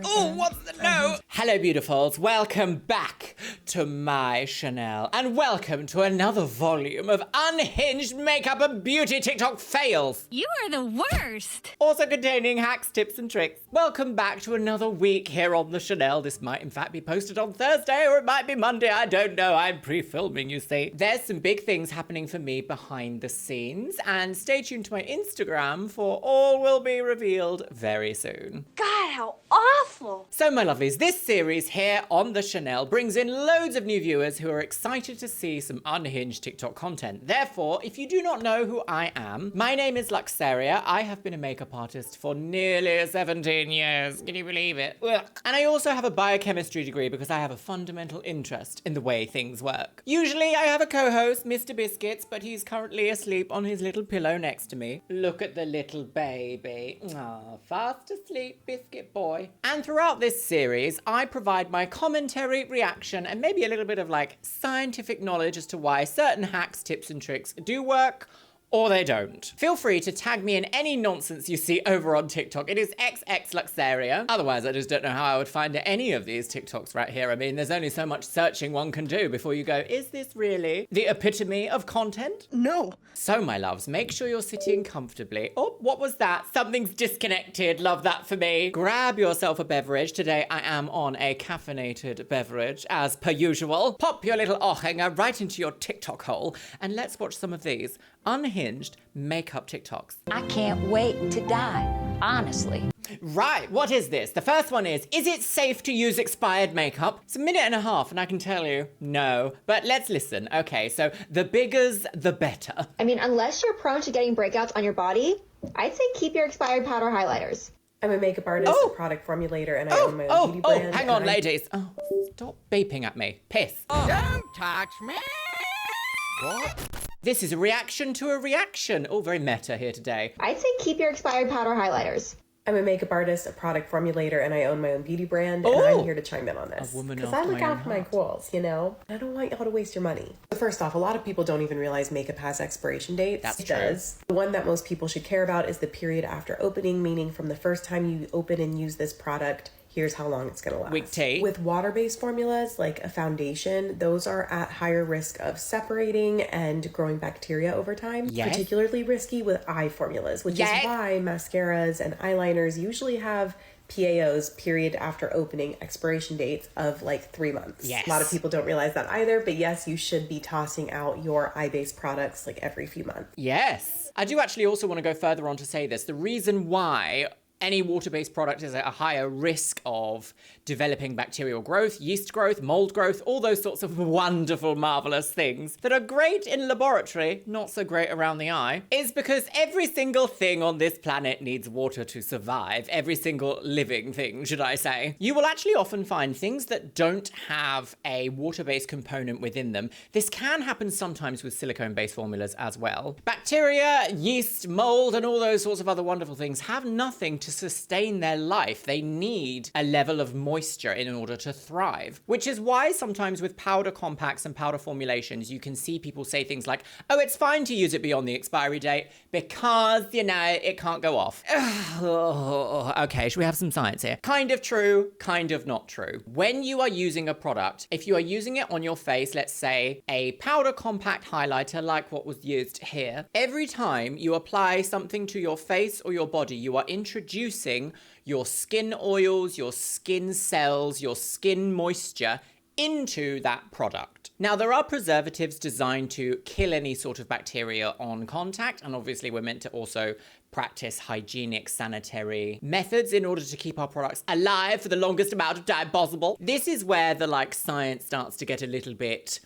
Oh, what's the no? Hello, beautifuls. Welcome back to my Chanel. And welcome to another volume of unhinged makeup and beauty TikTok fails. You are the worst. Also containing hacks, tips, and tricks. Welcome back to another week here on the Chanel. This might, in fact, be posted on Thursday or it might be Monday. I don't know. I'm pre-filming, you see. There's some big things happening for me behind the scenes. And stay tuned to my Instagram for all will be revealed very soon. God, how awful! So, my lovelies, this series here on the Chanel brings in loads of new viewers who are excited to see some unhinged TikTok content. Therefore, if you do not know who I am, my name is Luxeria. I have been a makeup artist for nearly 17 years. Can you believe it? Ugh. And I also have a biochemistry degree because I have a fundamental interest in the way things work. Usually, I have a co-host, Mr. Biscuits, but he's currently asleep on his little pillow next to me. Look at the little baby. Ah, fast asleep, biscuit boy. And throughout this series, I provide my commentary, reaction, and maybe a little bit of like scientific knowledge as to why certain hacks, tips, and tricks do work or they don't. Feel free to tag me in any nonsense you see over on TikTok. It is XXLuxeria. Otherwise, I just don't know how I would find any of these TikToks right here. I mean, there's only so much searching one can do before you go, is this really the epitome of content? No. So, my loves, make sure you're sitting comfortably. Oh, what was that? Something's disconnected. Love that for me. Grab yourself a beverage. Today, I am on a caffeinated beverage, as per usual. Pop your little ohrhanger right into your TikTok hole, and let's watch some of these unhinged makeup TikToks. I can't wait to die, honestly. Right, what is this? The first one is it safe to use expired makeup? It's a minute and a half, and I can tell you, no. But let's listen. Okay, so the bigger's the better. I mean, unless you're prone to getting breakouts on your body, I'd say keep your expired powder highlighters. I'm a makeup artist, a product formulator, and I own my own beauty brand. Hang on, ladies. Oh, stop beeping at me. Piss. Don't touch me! What? This is a reaction to a reaction. Oh, very meta here today. I'd say keep your expired powder highlighters. I'm a makeup artist, a product formulator, and I own my own beauty brand, and I'm here to chime in on this. Because I look out for my quals, you know? I don't want y'all to waste your money. So first off, a lot of people don't even realize makeup has expiration dates. That's it true. does. The one that most people should care about is the period after opening, meaning from the first time you open and use this product, here's how long it's going to last. Week T. With water-based formulas, like a foundation, those are at higher risk of separating and growing bacteria over time. Yes. Particularly risky with eye formulas, which is why mascaras and eyeliners usually have PAOs, period after opening, expiration dates of like 3 months. Yes. A lot of people don't realize that either, but yes, you should be tossing out your eye-based products like every few months. Yes. I do actually also want to go further on to say this. The reason why any water-based product is at a higher risk of developing bacterial growth, yeast growth, mold growth, all those sorts of wonderful, marvelous things that are great in laboratory, not so great around the eye, is because every single thing on this planet needs water to survive. Every single living thing, should I say. You will actually often find things that don't have a water-based component within them. This can happen sometimes with silicone-based formulas as well. Bacteria, yeast, mold, and all those sorts of other wonderful things have nothing to sustain their life. They need a level of moisture in order to thrive, which is why sometimes with powder compacts and powder formulations, you can see people say things like, oh, it's fine to use it beyond the expiry date because, you know, it can't go off. Okay, should we have some science here? Kind of true, kind of not true. When you are using a product, if you are using it on your face, let's say a powder compact highlighter like what was used here, every time you apply something to your face or your body, you are introducing your skin oils, your skin cells, your skin moisture into that product. Now, there are preservatives designed to kill any sort of bacteria on contact, and obviously we're meant to also practice hygienic sanitary methods in order to keep our products alive for the longest amount of time possible. This is where the science starts to get a little bit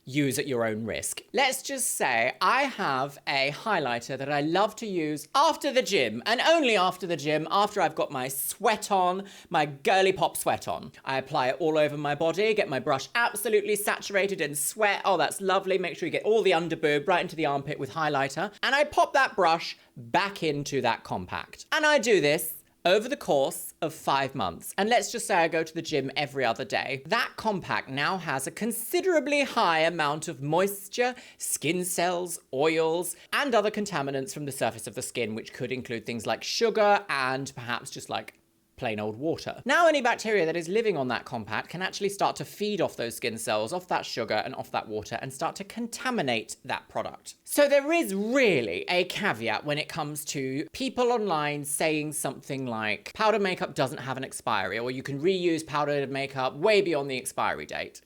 use at your own risk. Let's just say I have a highlighter that I love to use after the gym, and only after the gym, after I've got my sweat on, my girly pop sweat on. I apply it all over my body, get my brush absolutely saturated in sweat. Oh, that's lovely. Make sure you get all the underboob right into the armpit with highlighter. And I pop that brush back into that compact. And I do this over the course of 5 months. And let's just say I go to the gym every other day. That compact now has a considerably high amount of moisture, skin cells, oils, and other contaminants from the surface of the skin, which could include things like sugar and perhaps just plain old water. Now any bacteria that is living on that compact can actually start to feed off those skin cells, off that sugar and off that water, and start to contaminate that product. So there is really a caveat when it comes to people online saying something like powder makeup doesn't have an expiry, or you can reuse powdered makeup way beyond the expiry date.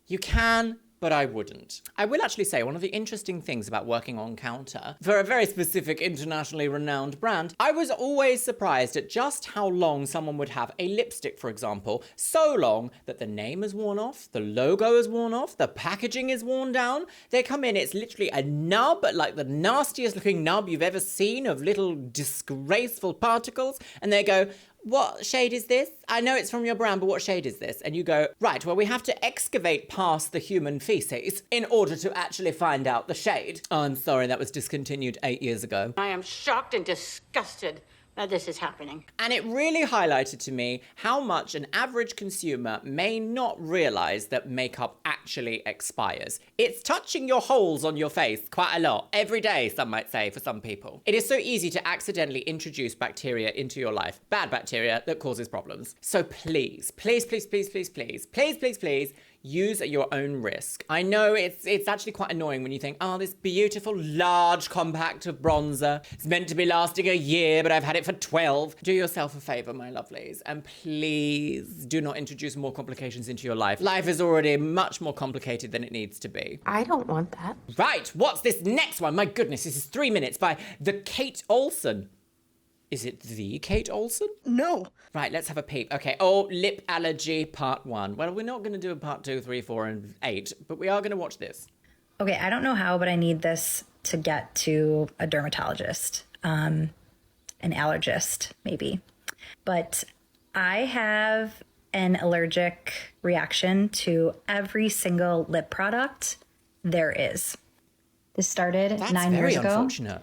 You can, but I wouldn't. I will actually say one of the interesting things about working on counter for a very specific internationally renowned brand, I was always surprised at just how long someone would have a lipstick, for example, so long that the name is worn off, the logo is worn off, the packaging is worn down. They come in, it's literally a nub, like the nastiest looking nub you've ever seen of little disgraceful particles, and they go, what shade is this? I know it's from your brand, but what shade is this? And you go, right, well, we have to excavate past the human feces in order to actually find out the shade. Oh, I'm sorry, that was discontinued 8 years ago. I am shocked and disgusted that this is happening. And it really highlighted to me how much an average consumer may not realize that makeup actually expires. It's touching your holes on your face quite a lot, every day, some might say, for some people. It is so easy to accidentally introduce bacteria into your life, bad bacteria that causes problems. So please, please, please, please, please, please, please, please, please, use at your own risk. I know it's actually quite annoying when you think, oh, this beautiful large compact of bronzer, it's meant to be lasting a year, but I've had it for 12. Do yourself a favor, my lovelies, and please do not introduce more complications into your life. Life is already much more complicated than it needs to be. I don't want that. Right, what's this next one? My goodness, this is 3 minutes by the Kate Olsen. Is it the Kate Olsen? No. Right, let's have a peep. Okay, oh, lip allergy part 1. Well, we're not going to do a part 2, 3, 4, and 8, but we are going to watch this. Okay, I don't know how, but I need this to get to a dermatologist, an allergist, maybe. But I have an allergic reaction to every single lip product there is. This started 9 years ago. That's very unfortunate.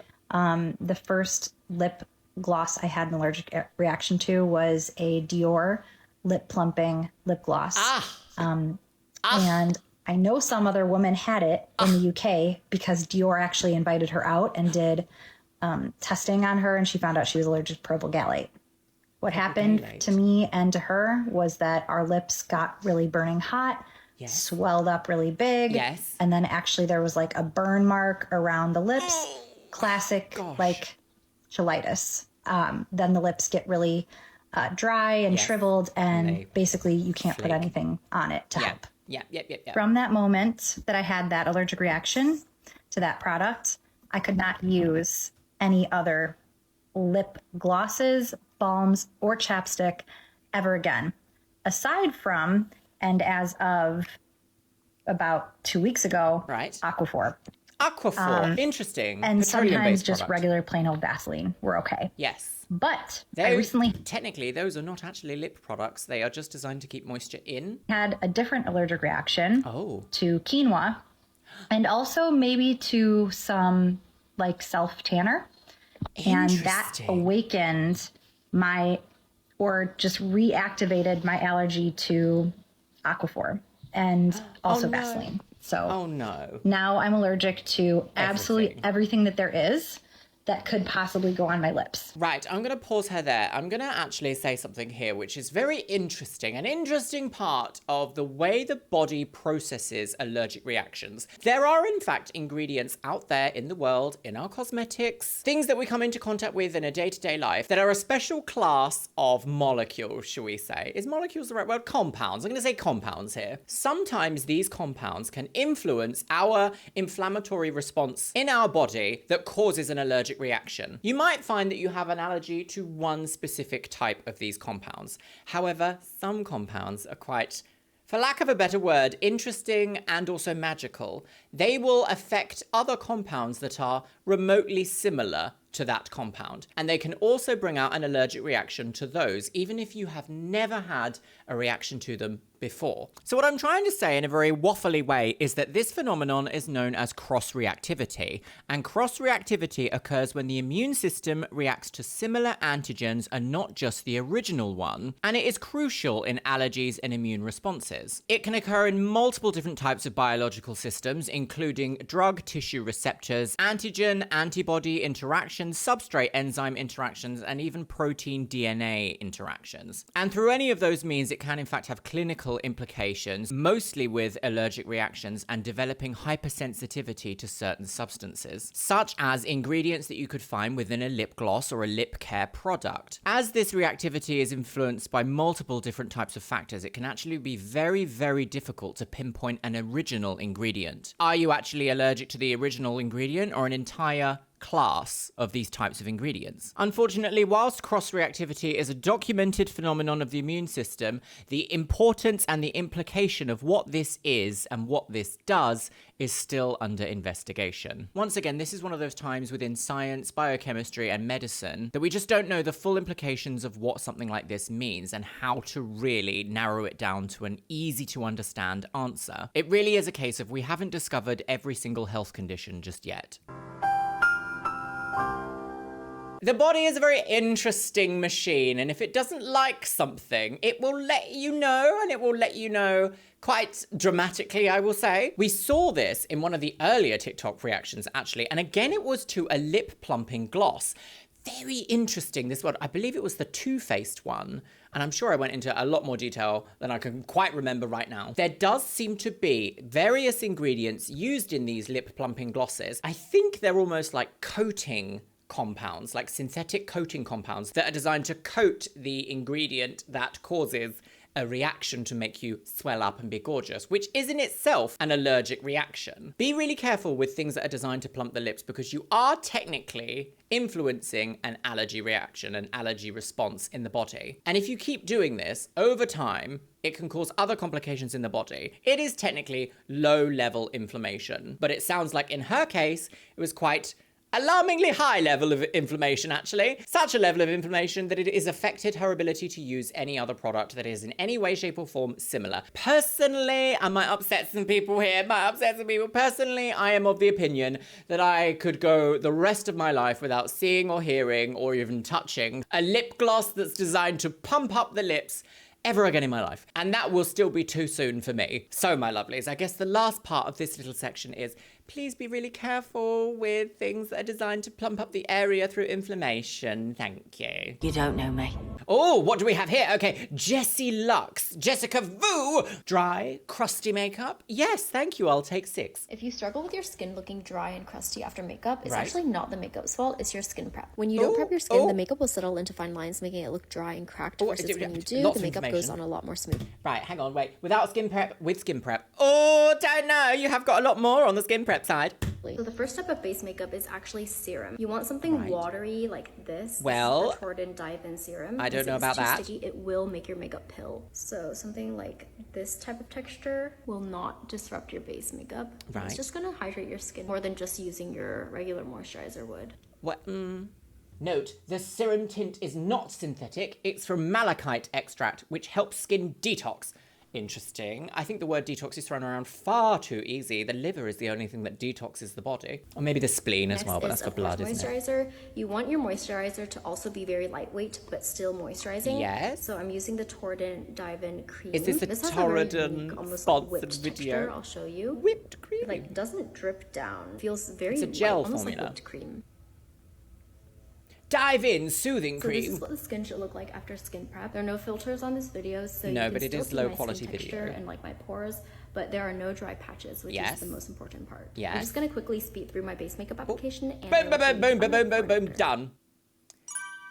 The first lip gloss I had an allergic reaction to was a Dior lip plumping lip gloss. And I know some other woman had it in the UK because Dior actually invited her out and did testing on her, and she found out she was allergic to propyl gallate. What happened to me and to her was that our lips got really burning hot, swelled up really big, and then actually there was like a burn mark around the lips, classic like cheilitis. Then the lips get really dry and shriveled, and basically you can't put anything on it to help. From that moment that I had that allergic reaction to that product, I could not use any other lip glosses, balms, or chapstick ever again. Aside from, and as of about 2 weeks ago, Aquaphor. Aquaphor, interesting. And sometimes just regular plain old Vaseline were okay. Yes. But I recently... Technically, those are not actually lip products. They are just designed to keep moisture in. Had a different allergic reaction to quinoa, and also maybe to some like self-tanner. And that awakened my, or just reactivated my allergy to Aquaphor and also Vaseline. So now I'm allergic to absolutely everything that there is that could possibly go on my lips. Right, I'm going to pause her there. I'm going to actually say something here, which is very interesting, an interesting part of the way the body processes allergic reactions. There are, in fact, ingredients out there in the world, in our cosmetics, things that we come into contact with in a day-to-day life that are a special class of molecules, shall we say. Is molecules the right word? Compounds. I'm going to say compounds here. Sometimes these compounds can influence our inflammatory response in our body that causes an allergic reaction. You might find that you have an allergy to one specific type of these compounds. However, some compounds are quite, for lack of a better word, interesting and also magical. They will affect other compounds that are remotely similar to that compound. And they can also bring out an allergic reaction to those, even if you have never had a reaction to them before. So what I'm trying to say in a very waffly way is that this phenomenon is known as cross-reactivity. And cross-reactivity occurs when the immune system reacts to similar antigens and not just the original one. And it is crucial in allergies and immune responses. It can occur in multiple different types of biological systems, including drug tissue receptors, antigen-antibody interaction, interactions, substrate enzyme interactions, and even protein DNA interactions. And through any of those means, it can in fact have clinical implications, mostly with allergic reactions and developing hypersensitivity to certain substances, such as ingredients that you could find within a lip gloss or a lip care product. As this reactivity is influenced by multiple different types of factors, it can actually be very, very difficult to pinpoint an original ingredient. Are you actually allergic to the original ingredient or an entire class of these types of ingredients? Unfortunately, whilst cross-reactivity is a documented phenomenon of the immune system, the importance and the implication of what this is and what this does is still under investigation. Once again, this is one of those times within science, biochemistry, and medicine that we just don't know the full implications of what something like this means and how to really narrow it down to an easy to understand answer. It really is a case of we haven't discovered every single health condition just yet. The body is a very interesting machine, and if it doesn't like something, it will let you know, and it will let you know quite dramatically, I will say. We saw this in one of the earlier TikTok reactions, actually, and again, it was to a lip plumping gloss. Very interesting, this one. I believe it was the two-faced one, and I'm sure I went into a lot more detail than I can quite remember right now. There does seem to be various ingredients used in these lip plumping glosses. I think they're almost like coating compounds, like synthetic coating compounds that are designed to coat the ingredient that causes a reaction to make you swell up and be gorgeous, which is in itself an allergic reaction. Be really careful with things that are designed to plump the lips because you are technically influencing an allergy reaction, an allergy response in the body. And if you keep doing this over time, it can cause other complications in the body. It is technically low-level inflammation, but it sounds like in her case, it was quite alarmingly high level of inflammation, actually. Such a level of inflammation that it has affected her ability to use any other product that is in any way, shape, or form similar. Personally, I might upset some people here, personally, I am of the opinion that I could go the rest of my life without seeing or hearing or even touching a lip gloss that's designed to pump up the lips ever again in my life. And that will still be too soon for me. So, my lovelies, I guess the last part of this little section is please be really careful with things that are designed to plump up the area through inflammation. Thank you. You don't know me. Oh, what do we have here? Okay, Jessie Lux, Jessica Vu, dry, crusty makeup. Yes, thank you, I'll take 6. If you struggle with your skin looking dry and crusty after makeup, it's Right. actually not the makeup's fault, it's your skin prep. When you don't prep your skin, the makeup will settle into fine lines, making it look dry and cracked, versus when you do, lots the of makeup goes on a lot more smooth. Right, hang on, wait. Without skin prep, with skin prep. Oh, don't know, you have got a lot more on the skin prep side. So the first step of base makeup is actually serum. You want something watery like this. Well, this is the Torrid Dive-In Serum. I don't know If about it's too that. sticky, it will make your makeup pill. So something like this type of texture will not disrupt your base makeup. Right. It's just gonna hydrate your skin more than just using your regular moisturizer would. What? Note, the serum tint is not synthetic. It's from malachite extract, which helps skin detox. Interesting. I think the word detox is thrown around far too easy. The liver is the only thing that detoxes the body. Or maybe the spleen as well, but that's for blood, isn't it? Moisturizer. You want your moisturizer to also be very lightweight, but still moisturizing. Yes. So I'm using the Torrid Dive-In cream. Is this a has a very Torrid unique, almost sponsored whipped video? texture. I'll show you. Whipped cream? It, like, doesn't drip down. Feels very It's a light, gel almost formula. like whipped cream. Dive in, soothing So cream. this is what the skin should look like after skin prep. There are no filters on this video, so No, you can but it still is see low my quality skin texture video. and like my pores, but there are no dry patches, which Yes. is the most important part. Yes. I'm just gonna quickly speed through my base makeup application and Boom, I will boom, show boom, you boom, boom, final boom, boom, boom, product. done.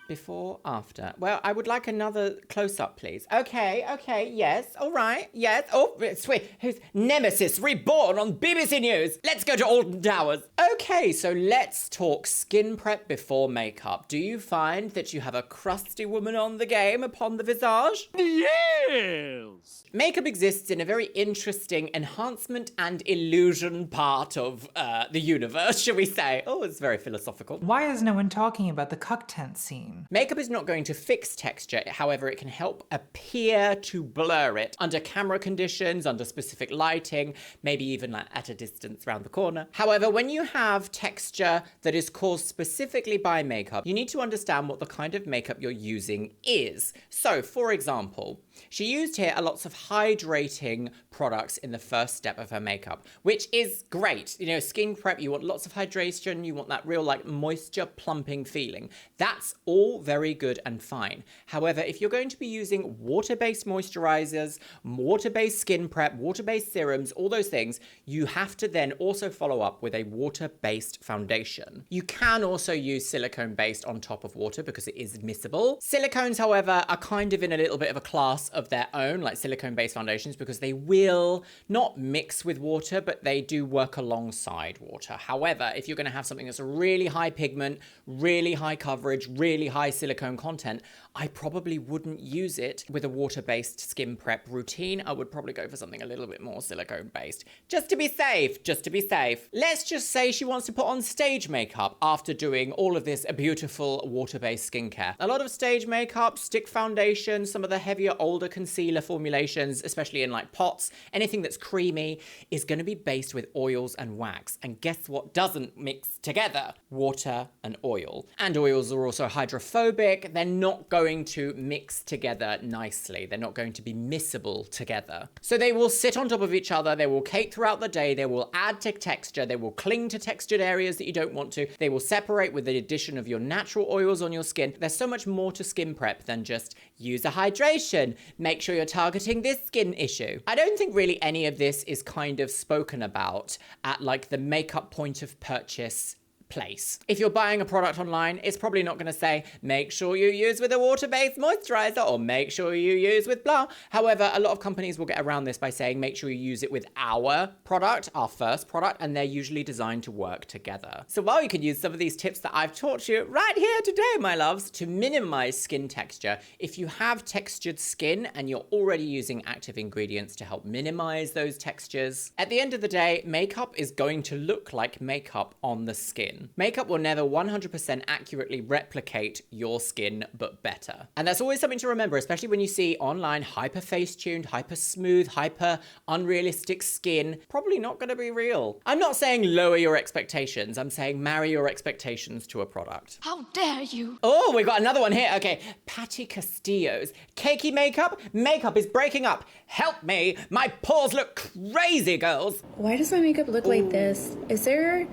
Before, after. Well, I would like another close-up, please. Okay, yes, all right, yes. Oh, sweet. Who's Nemesis reborn on BBC News? Let's go to Alton Towers. Okay, so let's talk skin prep before makeup. Do you find that you have a crusty woman on the game upon the visage? Yes! Makeup exists in a very interesting enhancement and illusion part of the universe, shall we say. Oh, it's very philosophical. Why is no one talking about the cuck tent scene? foundation. Makeup is not going to fix texture, however, it can help appear to blur it under camera conditions, under specific lighting, maybe even like at a distance around the corner. However, when you have texture that is caused specifically by makeup, you need to understand what the kind of makeup you're using is. So, for example, she used here lots of hydrating products in the first step of her makeup, which is great. You know, skin prep, you want lots of hydration, you want that real like moisture plumping feeling. That's all very good and fine. However, if you're going to be using water-based moisturizers, water-based skin prep, water-based serums, all those things, you have to then also follow up with a water-based foundation. You can also use silicone-based on top of water because it is miscible. Silicones, however, are kind of in a little bit of a class of their own, like silicone-based foundations, because they will not mix with water, but they do work alongside water. However, if you're going to have something that's a really high pigment, really high coverage, really high silicone content, I probably wouldn't use it with a water-based skin prep routine. I would probably go for something a little bit more silicone-based, just to be safe, just to be safe. Let's just say she wants to put on stage makeup after doing all of this beautiful water-based skincare. A lot of stage makeup, stick foundation, some of the heavier, older concealer formulations, especially in like pots, anything that's creamy is going to be based with oils and wax. And guess what doesn't mix together? Water and oil. And oils are also hydrophobic. They're not going to mix together nicely. They're not going to be miscible together. So they will sit on top of each other. They will cake throughout the day. They will add to texture. They will cling to textured areas that you don't want to. They will separate with the addition of your natural oils on your skin. There's so much more to skin prep than just use a hydration. Make sure you're targeting this skin issue. I don't think really any of this is kind of spoken about at like the makeup point of purchase place. If you're buying a product online, it's probably not going to say, make sure you use with a water-based moisturizer or make sure you use with blah. However, a lot of companies will get around this by saying, make sure you use it with our product, our first product, and they're usually designed to work together. So while you can use some of these tips that I've taught you right here today, my loves, to minimize skin texture, if you have textured skin and you're already using active ingredients to help minimize those textures, at the end of the day, makeup is going to look like makeup on the skin. Makeup will never 100% accurately replicate your skin, but better. And that's always something to remember, especially when you see online hyper face-tuned, hyper smooth, hyper unrealistic skin. Probably not going to be real. I'm not saying lower your expectations. I'm saying marry your expectations to a product. How dare you? Oh, we've got another one here. Okay, Patty Castillo's cakey makeup. Makeup is breaking up. Help me. My pores look crazy, girls. Why does my makeup look like this? Is there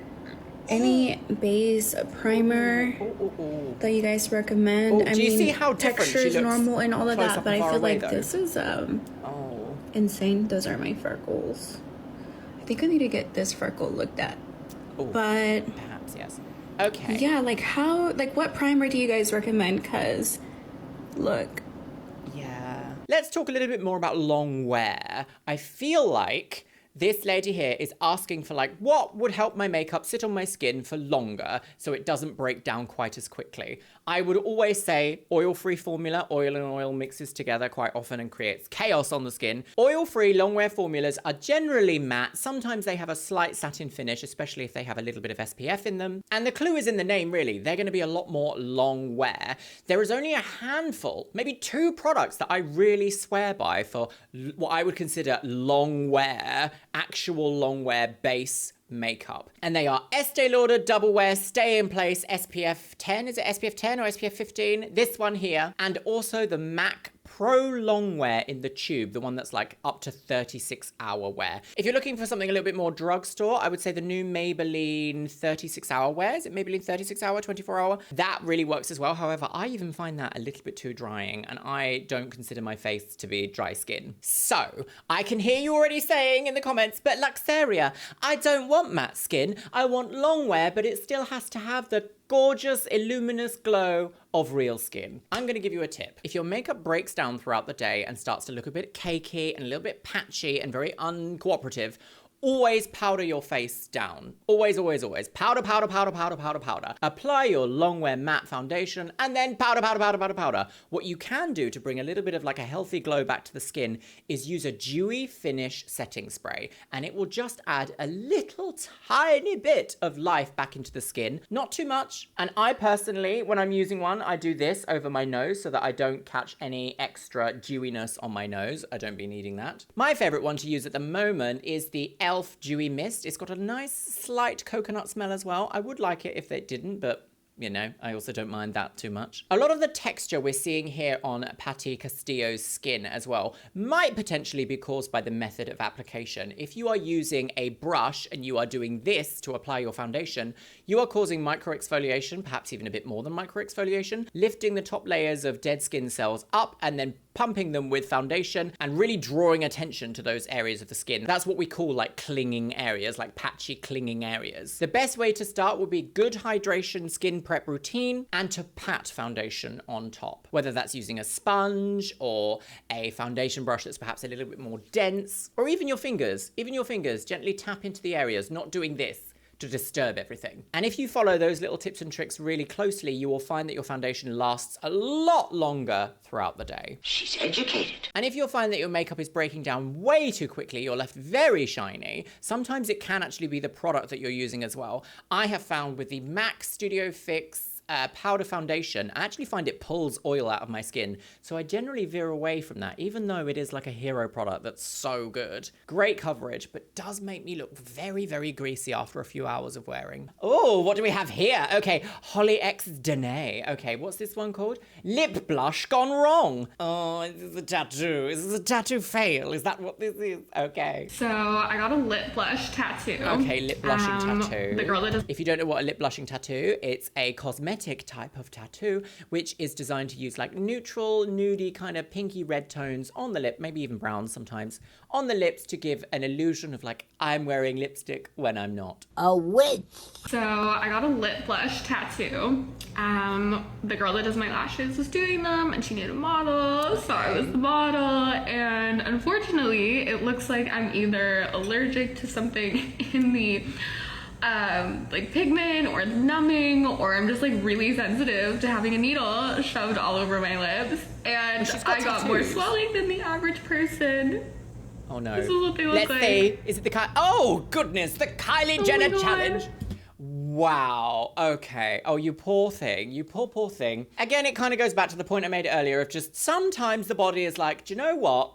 any base primer that you guys recommend? Do you see how different texture she is looks normal and all of close that, up but and I far feel away, like though? this is insane. Those are my freckles. I think I need to get this freckle looked at. But perhaps, yes. Okay. Yeah, like what primer do you guys recommend? Cause look. Yeah. Let's talk a little bit more about long wear. I feel like this lady here is asking for like, what would help my makeup sit on my skin for longer so it doesn't break down quite as quickly? I would always say oil-free formula. Oil and oil mixes together quite often and creates chaos on the skin. Oil-free long wear formulas are generally matte. Sometimes they have a slight satin finish, especially if they have a little bit of SPF in them. And the clue is in the name, really. They're going to be a lot more long wear. There is only a handful, maybe 2 products that I really swear by for what I would consider long wear, actual long wear base makeup. And they are Estee Lauder Double Wear Stay in Place SPF 10. Is it SPF 10 or SPF 15? This one here. And also the MAC Pro Long Wear in the tube, the one that's like up to 36-hour wear. If you're looking for something a little bit more drugstore, I would say the new Maybelline 36-hour wear. Is it Maybelline 36-hour, 24-hour? That really works as well. However, I even find that a little bit too drying, and I don't consider my face to be dry skin. So, I can hear you already saying in the comments, but Luxeria, I don't want matte skin. I want long wear, but it still has to have the gorgeous, illuminous glow of real skin. I'm going to give you a tip. If your makeup breaks down throughout the day and starts to look a bit cakey and a little bit patchy and very uncooperative, always powder your face down. Always, always, always. Powder, powder, powder, powder, powder, powder. Apply your Longwear matte foundation and then powder, powder, powder, powder, powder. What you can do to bring a little bit of like a healthy glow back to the skin is use a dewy finish setting spray, and it will just add a little tiny bit of life back into the skin. Not too much. And I personally, when I'm using one, I do this over my nose so that I don't catch any extra dewiness on my nose. I don't be needing that. My favorite one to use at the moment is the Elf Dewy Mist. It's got a nice slight coconut smell as well. I would like it if it didn't, but you know, I also don't mind that too much. A lot of the texture we're seeing here on Patty Castillo's skin as well might potentially be caused by the method of application. If you are using a brush and you are doing this to apply your foundation, you are causing microexfoliation, perhaps even a bit more than microexfoliation, lifting the top layers of dead skin cells up and then pumping them with foundation and really drawing attention to those areas of the skin. That's what we call like clinging areas, like patchy clinging areas. The best way to start would be good hydration skin prep routine and to pat foundation on top, whether that's using a sponge or a foundation brush that's perhaps a little bit more dense, or even your fingers. Gently tap into the areas, not doing this to disturb everything. And if you follow those little tips and tricks really closely, you will find that your foundation lasts a lot longer throughout the day. She's educated. And if you'll find that your makeup is breaking down way too quickly, you're left very shiny, sometimes it can actually be the product that you're using as well. I have found with the MAC Studio Fix powder foundation, I actually find it pulls oil out of my skin. So I generally veer away from that, even though it is like a hero product that's so good. Great coverage, but does make me look very, very greasy after a few hours of wearing. Oh, what do we have here? Okay, Holly X Danae. Okay, what's this one called? Lip blush gone wrong. Oh, this is a tattoo. Is this a tattoo fail? Is that what this is? Okay. So I got a lip blush tattoo. Okay, lip blushing tattoo. The girl that does. If you don't know what a lip blushing tattoo, it's a cosmetic type of tattoo, which is designed to use like neutral, nudie kind of pinky red tones on the lip, maybe even brown sometimes, on the lips to give an illusion of like, I'm wearing lipstick when I'm not. A witch. So I got a lip blush tattoo. The girl that does my lashes was doing them and she needed a model, so I was the model, and unfortunately it looks like I'm either allergic to something in the like pigment or numbing, or I'm just like really sensitive to having a needle shoved all over my lips, and I got more swelling than the average person. Oh no. This is what they look Let's like. see. Is it the oh goodness, the Kylie Jenner challenge. Wow. Okay. Oh, you poor thing. You poor thing. Again, it kind of goes back to the point I made earlier of just sometimes the body is like, do you know what?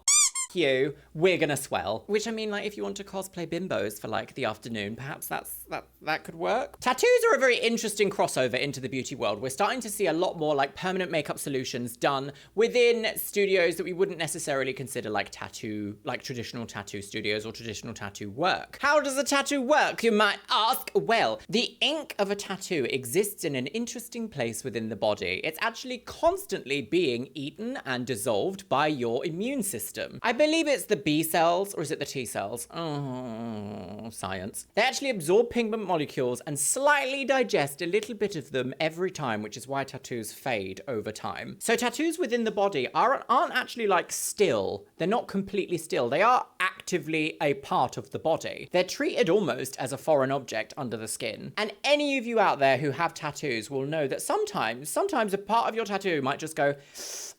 You, we're gonna swell. Which, I mean, like, if you want to cosplay bimbos for like the afternoon, perhaps that could work. Tattoos are a very interesting crossover into the beauty world. We're starting to see a lot more like permanent makeup solutions done within studios that we wouldn't necessarily consider like traditional tattoo studios or traditional tattoo work. How does a tattoo work, you might ask? Well, the ink of a tattoo exists in an interesting place within the body. It's actually constantly being eaten and dissolved by your immune system. I believe it's the B cells, or is it the T cells? Oh, science. They actually absorb pigment molecules and slightly digest a little bit of them every time, which is why tattoos fade over time. So tattoos within the body aren't actually like still. They're not completely still. They are actively a part of the body. They're treated almost as a foreign object under the skin. And any of you out there who have tattoos will know that sometimes a part of your tattoo might just go,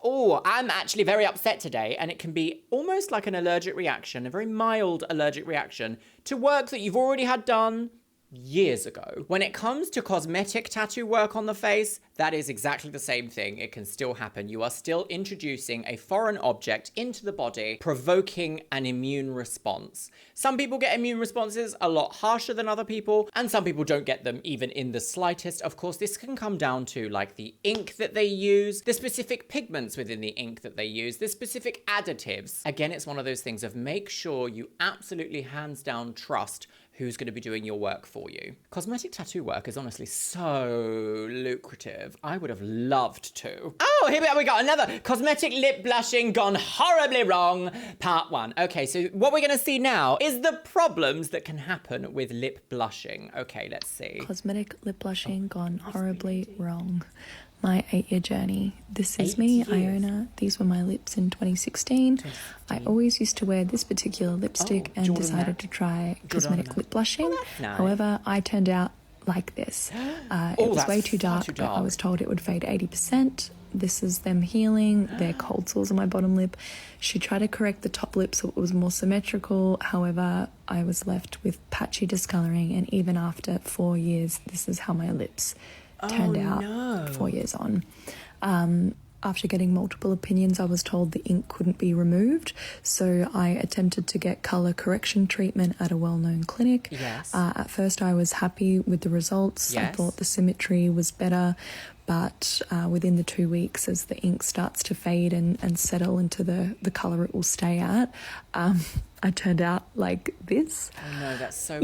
oh, I'm actually very upset today. And it can be almost like an allergic reaction, a very mild allergic reaction to work that you've already had done years ago. When it comes to cosmetic tattoo work on the face, that is exactly the same thing. It can still happen. You are still introducing a foreign object into the body, provoking an immune response. Some people get immune responses a lot harsher than other people, and some people don't get them even in the slightest. Of course, this can come down to like the ink that they use, the specific pigments within the ink that they use, the specific additives. Again, it's one of those things of make sure you absolutely hands down trust who's going to be doing your work for you. Cosmetic tattoo work is honestly so lucrative. I would have loved to. Oh, here we got another cosmetic lip blushing gone horribly wrong, part 1. Okay, so what we're going to see now is the problems that can happen with lip blushing. Okay, let's see. Cosmetic lip blushing gone horribly wrong. my 8-year journey. This is me, Iona. These were my lips in 2016. I always used to wear this particular lipstick and decided to try cosmetic lip blushing. Nice. However, I turned out like this. It was way too dark, but I was told it would fade 80%. This is them healing their cold sores on my bottom lip. She tried to correct the top lip so it was more symmetrical. However, I was left with patchy discoloring, and even after 4 years, this is how my lips turned out 4 years on. After getting multiple opinions, I was told the ink couldn't be removed, so I attempted to get colour correction treatment at a well-known clinic. Yes. At first, I was happy with the results. Yes. I thought the symmetry was better, but within the 2 weeks, as the ink starts to fade and settle into the colour it will stay at, I turned out like this. Oh no, that's so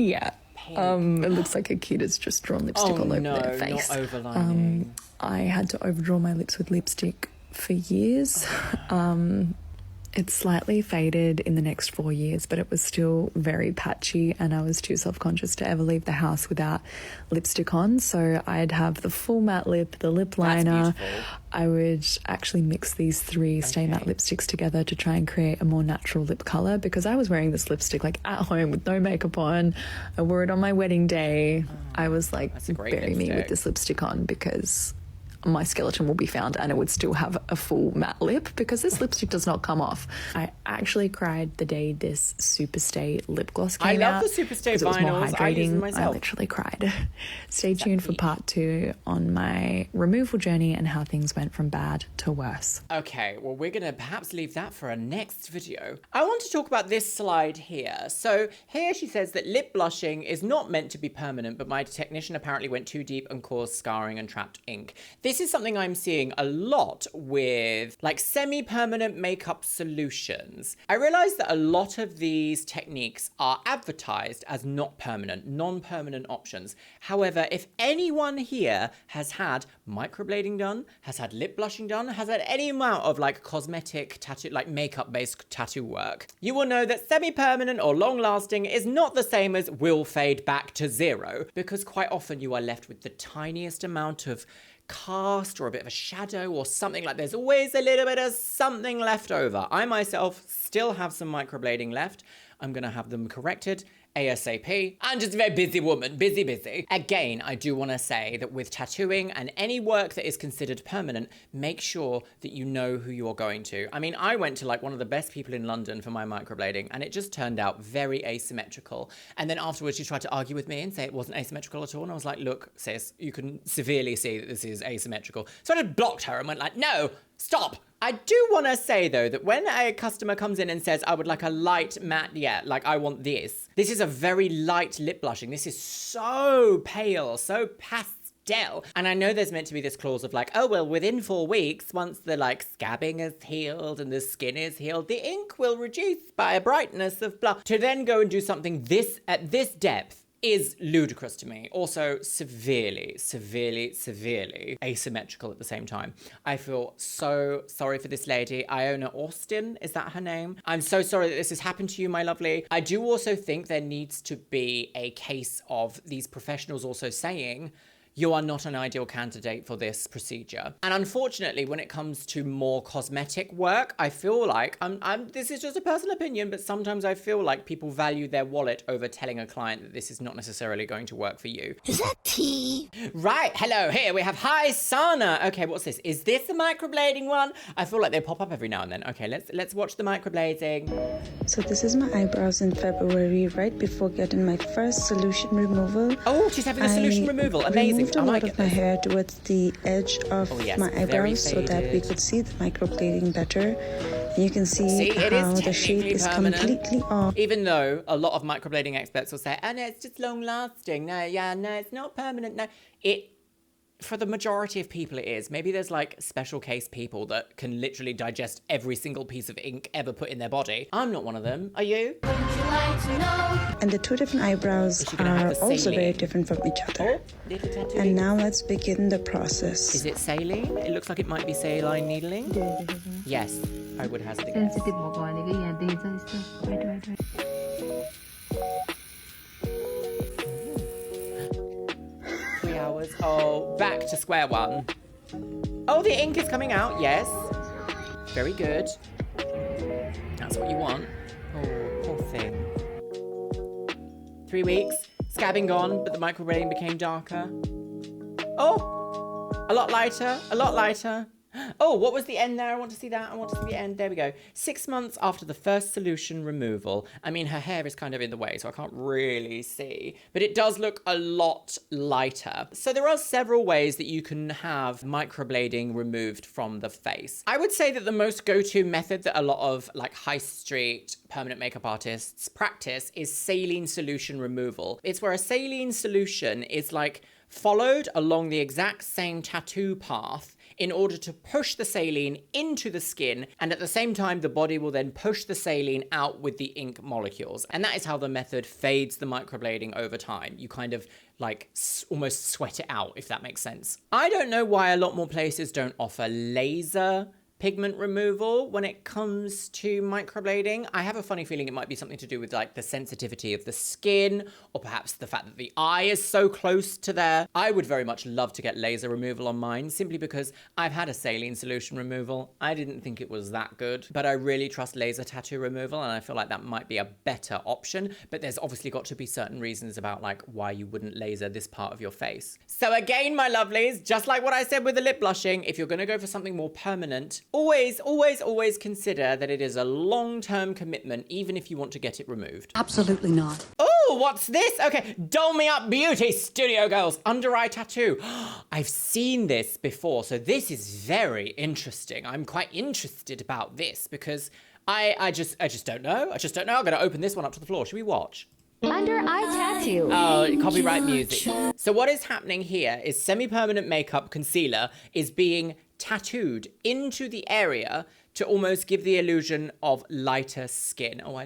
it looks like a kid has just drawn lipstick all over their face. Not overlining. I had to overdraw my lips with lipstick for years. It slightly faded in the next 4 years, but it was still very patchy, and I was too self-conscious to ever leave the house without lipstick on. So I'd have the full matte lip, the lip liner. I would actually mix these 3 Stay Matte lipsticks together to try and create a more natural lip colour, because I was wearing this lipstick like at home with no makeup on. I wore it on my wedding day. I was like, bury me with this lipstick on, because my skeleton will be found and it would still have a full matte lip, because this lipstick does not come off. I actually cried the day this Superstay lip gloss came out. I love the Superstay vinyls. It was more hydrating. I use them myself. I literally cried. Stay tuned for part 2 on my removal journey and how things went from bad to worse. Okay, well, we're going to perhaps leave that for a next video. I want to talk about this slide here. So here she says that lip blushing is not meant to be permanent, but my technician apparently went too deep and caused scarring and trapped ink. This is something I'm seeing a lot with like semi-permanent makeup solutions. I realize that a lot of these techniques are advertised as not permanent, non-permanent options. However, if anyone here has had microblading done, has had lip blushing done, has had any amount of like cosmetic tattoo, like makeup-based tattoo work, you will know that semi-permanent or long-lasting is not the same as will fade back to zero, because quite often you are left with the tiniest amount of cast or a bit of a shadow or something. Like there's always a little bit of something left over. I myself still have some microblading left. I'm gonna have them corrected ASAP. I'm just a very busy woman, busy. Again, I do want to say that with tattooing and any work that is considered permanent, make sure that you know who you're going to. I mean, I went to like one of the best people in London for my microblading, and it just turned out very asymmetrical. And then afterwards she tried to argue with me and say it wasn't asymmetrical at all. And I was like, look, sis, you can severely see that this is asymmetrical. So I just blocked her and went like, no, stop. I do want to say, though, that when a customer comes in and says, I would like a light matte, like I want this. This is a very light lip blushing. This is so pale, so pastel. And I know there's meant to be this clause of like, oh, well, within 4 weeks, once the like scabbing is healed and the skin is healed, the ink will reduce by a brightness of blush. To then go and do something at this depth is ludicrous to me. Also severely asymmetrical at the same time. I feel so sorry for this lady. Iona Austin, is that her name? I'm so sorry that this has happened to you, my lovely. I do also think there needs to be a case of these professionals also saying, you are not an ideal candidate for this procedure. And unfortunately, when it comes to more cosmetic work, I feel like, this is just a personal opinion, but sometimes I feel like people value their wallet over telling a client that this is not necessarily going to work for you. Is that tea? Right, hello, here we have Hi Sana. Okay, what's this? Is this a microblading one? I feel like they pop up every now and then. Okay, let's watch the microblading. So this is my eyebrows in February, right before getting my first solution removal. Oh, she's having a solution removal. Amazing. A lot of my hair towards the edge of my eyebrows so that we could see the microblading better. And you can see how the shape is completely off. Even though a lot of microblading experts will say, oh no, it's just long lasting. No, it's not permanent. No, for the majority of people it is. Maybe there's like special case people that can literally digest every single piece of ink ever put in their body. I'm not one of them. Are you? And the 2 different eyebrows are also very different from each other. And now let's begin the process. Is it saline? It looks like it might be saline needling. Yes, I would hazard a guess. 3 hours. Oh, back to square one. Oh, the ink is coming out, yes. Very good. That's what you want. Oh, poor thing. 3 weeks. Scabbing gone, but the microblading became darker. Oh, a lot lighter, a lot lighter. Oh, what was the end there? I want to see that. I want to see the end. There we go. 6 months after the first solution removal. I mean, her hair is kind of in the way, so I can't really see. But it does look a lot lighter. So there are several ways that you can have microblading removed from the face. I would say that the most go-to method that a lot of like high street permanent makeup artists practice is saline solution removal. It's where a saline solution is like followed along the exact same tattoo path in order to push the saline into the skin, and at the same time the body will then push the saline out with the ink molecules. And that is how the method fades the microblading over time. You kind of like almost sweat it out, if that makes sense. I don't know why a lot more places don't offer laser pigment removal when it comes to microblading. I have a funny feeling it might be something to do with like the sensitivity of the skin, or perhaps the fact that the eye is so close to there. I would very much love to get laser removal on mine, simply because I've had a saline solution removal. I didn't think it was that good, but I really trust laser tattoo removal, and I feel like that might be a better option. But there's obviously got to be certain reasons about like why you wouldn't laser this part of your face. So again, my lovelies, just like what I said with the lip blushing, if you're going to go for something more permanent, always consider that it is a long-term commitment, even if you want to get it removed. Absolutely not. Oh, what's this? Okay, Doll Me Up Beauty Studio Girls under eye tattoo. I've seen this before, so this is very interesting. I'm quite interested about this because I just don't know. I just don't know. I'm going to open this one up to the floor. Should we watch? Under eye tattoo. Oh, copyright music. So what is happening here is semi-permanent makeup concealer is being tattooed into the area to almost give the illusion of lighter skin. Oh,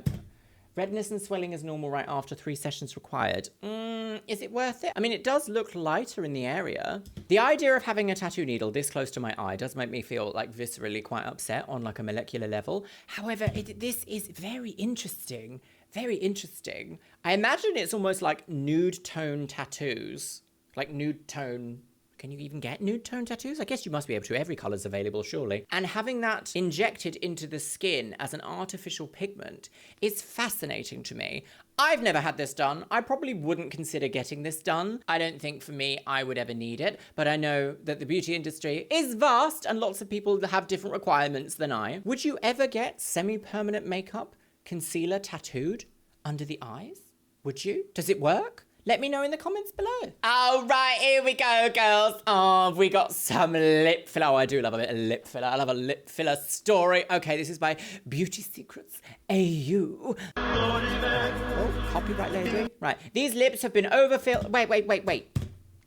redness and swelling is normal right after 3 sessions required. Is it worth it? I mean, it does look lighter in the area. The idea of having a tattoo needle this close to my eye does make me feel like viscerally quite upset on like a molecular level. However, this is very interesting. Very interesting. I imagine it's almost like nude tone tattoos. Like nude tone. Can you even get nude tone tattoos? I guess you must be able to. Every color's available, surely. And having that injected into the skin as an artificial pigment is fascinating to me. I've never had this done. I probably wouldn't consider getting this done. I don't think for me I would ever need it, but I know that the beauty industry is vast and lots of people have different requirements than I. Would you ever get semi-permanent makeup concealer tattooed under the eyes? Would you? Does it work? Let me know in the comments below. All right, here we go, girls. Oh, we got some lip filler. Oh, I do love a bit of lip filler. I love a lip filler story. Okay, this is by Beauty Secrets AU. Oh, copyright lady. Right, these lips have been overfilled. Wait.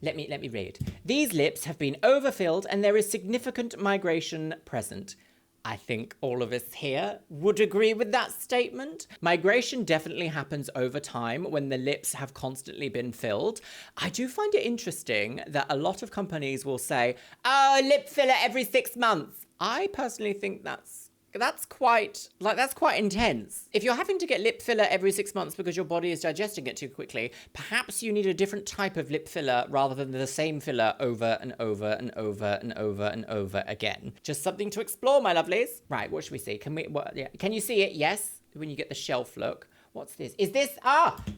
Let me read. These lips have been overfilled and there is significant migration present. I think all of us here would agree with that statement. Migration definitely happens over time when the lips have constantly been filled. I do find it interesting that a lot of companies will say, oh, lip filler every 6 months. I personally think that's quite intense. If you're having to get lip filler every 6 months because your body is digesting it too quickly, perhaps you need a different type of lip filler rather than the same filler over and over and over and over and over again. Just something to explore, my lovelies. Right, what should we see? Can you see it? Yes, when you get the shelf look. What's this?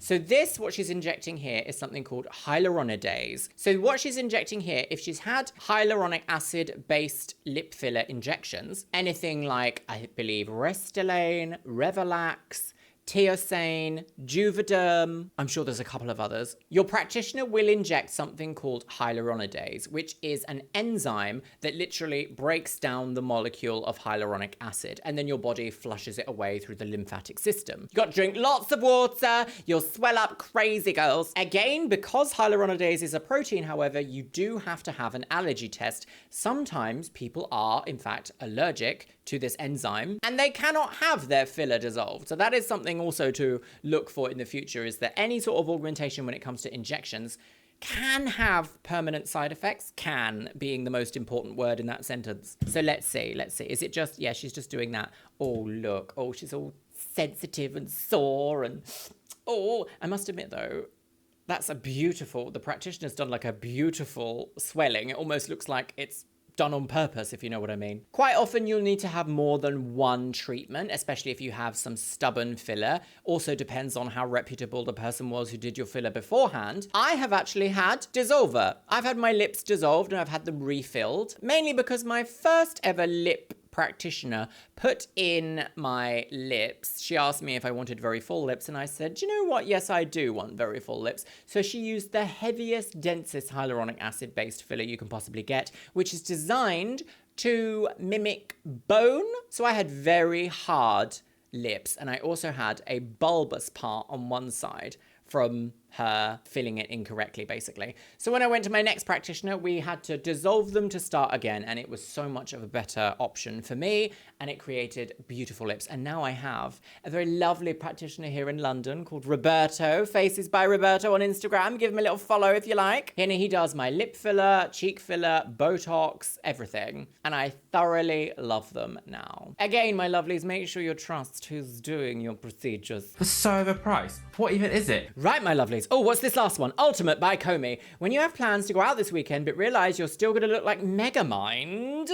So this, what she's injecting here is something called hyaluronidase. So what she's injecting here, if she's had hyaluronic acid-based lip filler injections, anything like, I believe, Restylane, Revelax, Teosane, Juvederm, I'm sure there's a couple of others. Your practitioner will inject something called hyaluronidase, which is an enzyme that literally breaks down the molecule of hyaluronic acid, and then your body flushes it away through the lymphatic system. You got to drink lots of water, you'll swell up crazy, girls. Again, because hyaluronidase is a protein, however, you do have to have an allergy test. Sometimes people are, in fact, allergic to this enzyme, and they cannot have their filler dissolved. So that is something also to look for in the future, is that any sort of augmentation when it comes to injections can have permanent side effects, can being the most important word in that sentence. So let's see. Is it just, yeah, she's just doing that. Oh, look. Oh, she's all sensitive and sore and, oh, I must admit though, that's the practitioner's done like a beautiful swelling. It almost looks like it's done on purpose, if you know what I mean. Quite often you'll need to have more than one treatment, especially if you have some stubborn filler. Also depends on how reputable the person was who did your filler beforehand. I have actually had Dissolver. I've had my lips dissolved and I've had them refilled, mainly because my first ever lip practitioner put in my lips. She asked me if I wanted very full lips and I said, do you know what? Yes, I do want very full lips. So she used the heaviest, densest hyaluronic acid based filler you can possibly get, which is designed to mimic bone. So I had very hard lips and I also had a bulbous part on one side from her filling it incorrectly, basically. So when I went to my next practitioner, we had to dissolve them to start again, and it was so much of a better option for me, and it created beautiful lips. And now I have a very lovely practitioner here in London called Roberto, Faces by Roberto on Instagram. Give him a little follow if you like. And he does my lip filler, cheek filler, Botox, everything. And I thoroughly love them now. Again, my lovelies, make sure you trust who's doing your procedures. It's so overpriced. What even is it? Right, my lovelies. Oh, what's this last one? Ultimate by Comey. When you have plans to go out this weekend but realise you're still going to look like Megamind,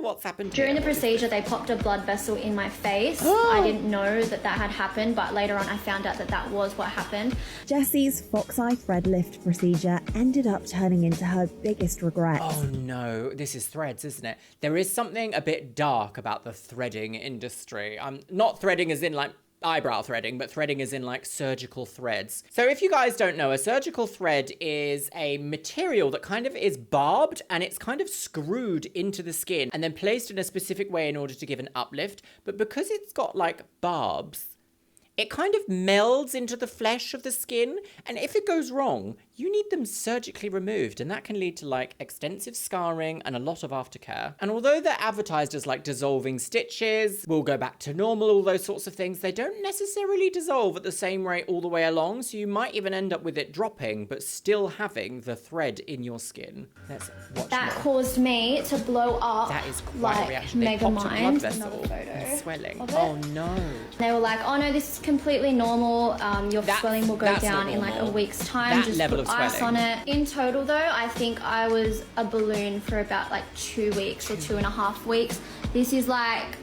what's happened During the procedure, they popped a blood vessel in my face. I didn't know that had happened, but later on I found out that was what happened. Jessie's fox eye thread lift procedure ended up turning into her biggest regret. Oh no, this is threads, isn't it? There is something a bit dark about the threading industry. Not threading as in like eyebrow threading, but threading is in like surgical threads. So if you guys don't know, a surgical thread is a material that kind of is barbed and it's kind of screwed into the skin and then placed in a specific way in order to give an uplift. But because it's got like barbs, it kind of melds into the flesh of the skin. And if it goes wrong, you need them surgically removed. And that can lead to like extensive scarring and a lot of aftercare. And although they're advertised as like dissolving stitches, will go back to normal, all those sorts of things, they don't necessarily dissolve at the same rate all the way along. So you might even end up with it dropping, but still having the thread in your skin. Let's watch That more. caused me to blow up. That is quite like a reaction. They popped a blood Megamind. vessel Another photo and swelling. of it. Oh no. They were like, oh no, this is completely normal. Your swelling will go that's down not in like a normal. week's time. That Just level put of ice swelling. on it. In total though, I think I was a balloon for about like 2 weeks or 2.5 weeks. This is like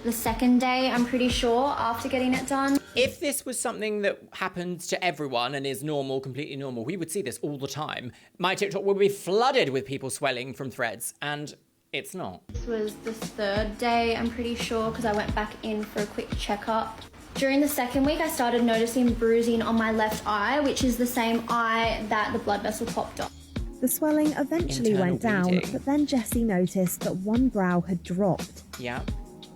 the second day, I'm pretty sure, after getting it done. If this was something that happens to everyone and is normal, completely normal, we would see this all the time. My TikTok would be flooded with people swelling from threads, and it's not. This was the third day, I'm pretty sure, because I went back in for a quick checkup. During the second week, I started noticing bruising on my left eye, which is the same eye that the blood vessel popped on. The swelling eventually Internal went down, bleeding. but then Jessie noticed that one brow had dropped. Yeah.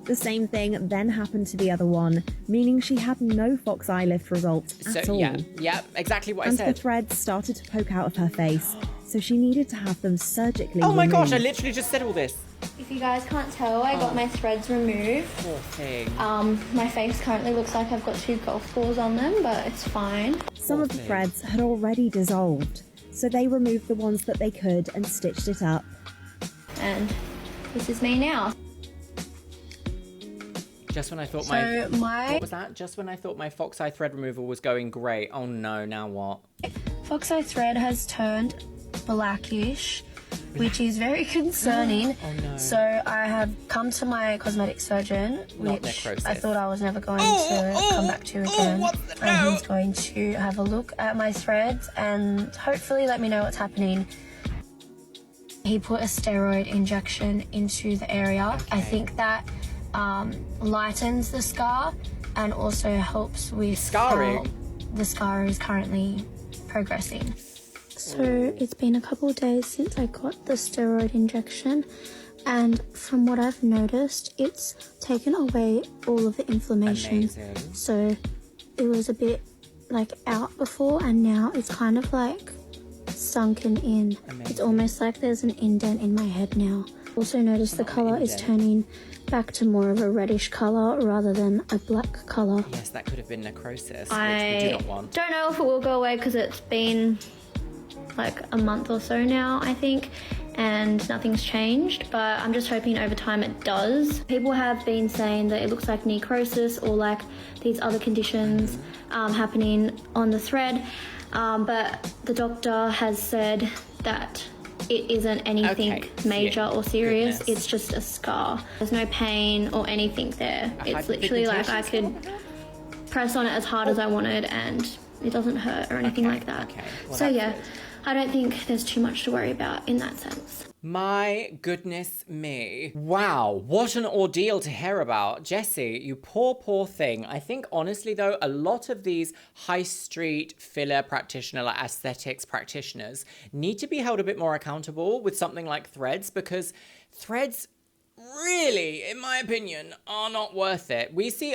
The same thing then happened to the other one, meaning she had no fox eye lift results at all. Yeah, exactly what I And said. the threads started to poke out of her face, so she needed to have them surgically Oh my removed. gosh, I literally just said all this. If you guys can't tell, I got my threads removed. Poor thing. My face currently looks like I've got 2 golf balls on them, but it's fine. Some of the threads had already dissolved, so they removed the ones that they could and stitched it up. And this is me now. Just when I thought So what was that? Just when I thought my fox eye thread removal was going great. Oh no, now what? Fox eye thread has turned blackish, which is very concerning. Oh no. So I have come to my cosmetic surgeon, Not which necrosis. I thought I was never going to come back to again. And he's going to have a look at my threads and hopefully let me know what's happening. He put a steroid injection into the area. Okay. I think that lightens the scar and also helps with Scarring? how the scar is currently progressing. So it's been a couple of days since I got the steroid injection, and from what I've noticed, it's taken away all of the inflammation. Amazing. So it was a bit like out before, and now it's kind of like sunken in. Amazing. It's almost like there's an indent in my head now. Also noticed the color is turning back to more of a reddish color rather than a black color. Yes, that could have been necrosis, which we do I not want. don't know if it will go away because it's been like a month or so now, I think, and nothing's changed, but I'm just hoping over time it does. People have been saying that it looks like necrosis or like these other conditions happening on the thread, but the doctor has said that it isn't anything major or serious. Goodness. It's just a scar. There's no pain or anything there. It's literally like I could press on it as hard as I wanted and it doesn't hurt or anything like that. Well, so that's yeah, good. I don't think there's too much to worry about in that sense. My goodness me. Wow, what an ordeal to hear about. Jessie, you poor, poor thing. I think honestly though, a lot of these high street filler practitioner, like aesthetics practitioners, need to be held a bit more accountable with something like threads, because threads really, in my opinion, are not worth it.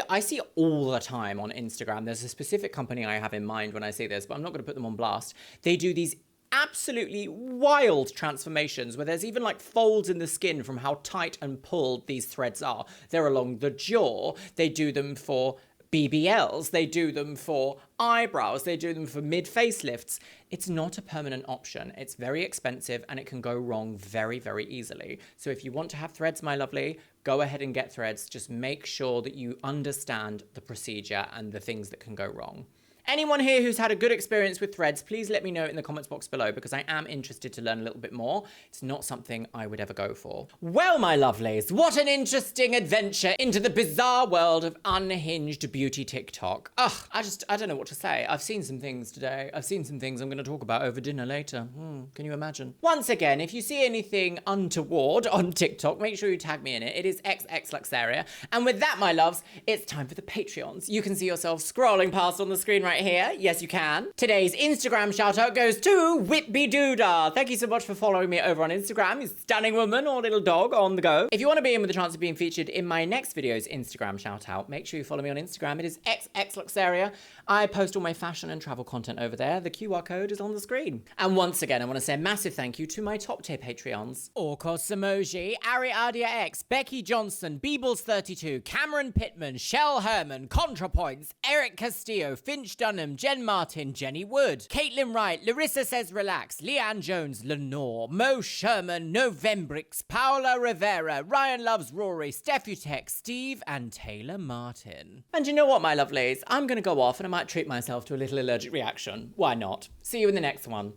I see all the time on Instagram. There's a specific company I have in mind when I see this, but I'm not going to put them on blast. They do these absolutely wild transformations where there's even like folds in the skin from how tight and pulled these threads are. They're along the jaw. They do them for BBLs. They do them for eyebrows. They do them for mid facelifts. It's not a permanent option. It's very expensive and it can go wrong very, very easily. So if you want to have threads, my lovely, go ahead and get threads. Just make sure that you understand the procedure and the things that can go wrong. Anyone here who's had a good experience with threads, please let me know in the comments box below, because I am interested to learn a little bit more. It's not something I would ever go for. Well, my lovelies, what an interesting adventure into the bizarre world of unhinged beauty TikTok. Ugh, I don't know what to say. I've seen some things today. I've seen some things I'm going to talk about over dinner later. Can you imagine? Once again, if you see anything untoward on TikTok, make sure you tag me in it. It is Luxeria. And with that, my loves, it's time for the Patreons. You can see yourself scrolling past on the screen right here. Yes, you can. Today's Instagram shout out goes to Whitby Doodah. Thank you so much for following me over on Instagram, you stunning woman or little dog on the go. If you want to be in with a chance of being featured in my next video's Instagram shout out, make sure you follow me on Instagram. It is Luxeria. I post all my fashion and travel content over there. The QR code is on the screen. And once again, I want to say a massive thank you to my top tier Patreons. Orkos Emoji, Ariadia X, Becky Johnson, Beebles32, Cameron Pittman, Shell Herman, ContraPoints, Eric Castillo, Finch Dunham, Jen Martin, Jenny Wood, Caitlin Wright, Larissa Says Relax, Leanne Jones, Lenore, Mo Sherman, Novembrix, Paola Rivera, Ryan Loves Rory, Steffutek, Steve, and Taylor Martin. And you know what, my lovelies? I'm going to go off and I might treat myself to a little allergic reaction. Why not? See you in the next one.